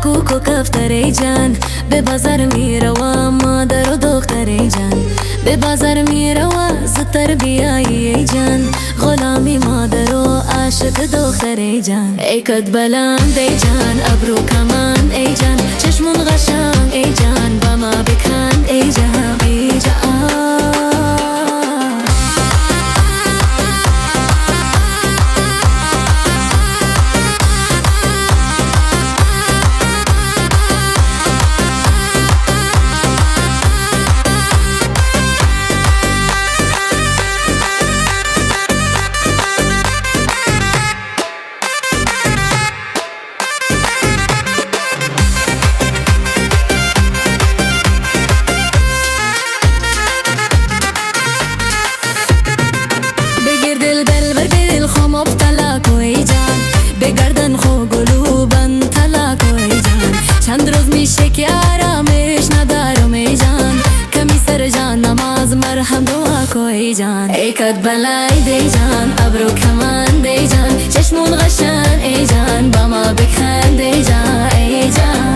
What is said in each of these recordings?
کوک و کفتر ای جان، به بازار میروا مادر و دختر ای جان، به بازار میروا زودتر بیایی ای جان، غلامی مادر و عاشق دختر ای جان. ای کد بلند ای جان، ابرو کمان ای جان، چشمون قشنگ ای جان، با ما بکن ای جان ای جان. به گردن خو گلوبن طلاق ای جان، چند روز میشه که آرامش ندارم ای جان، کمی سر جان نماز مرهم دعا کو ای جان. ای کد بلند ای جان، ابرو کمند ای جان، چشمون قشنگ ای جان، با ما بخند ای جان ای جان.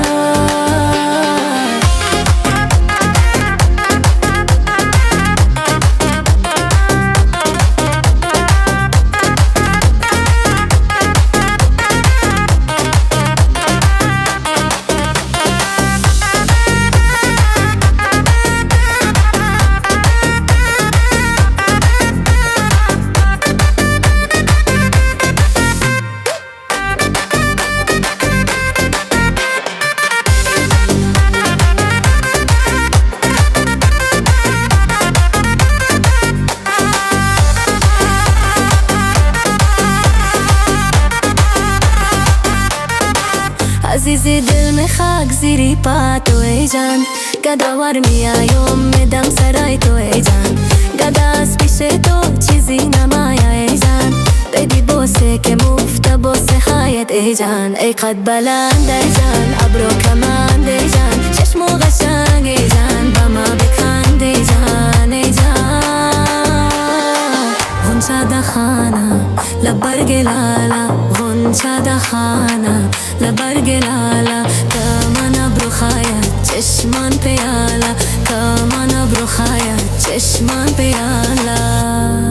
عزیزی دل می خاک زیری پا تو ای جان، گداور میایم میدم سرای تو ای جان، گدا از پیش تو چیزی نمایا ای جان، بدی بوسه که مفته بوسه هایت ای جان. ای قد بلند ای جان، ابرو کمند ای جان، چشمو قشنگ ای جان، با ما بخند ای جان ای جان. غنچه دخانه لبرگ لالا، غنچه دخانه لبرگ لالا، کمان ابرو خایت چشمان پیالا، کمان ابرو خایت چشمان پیالا.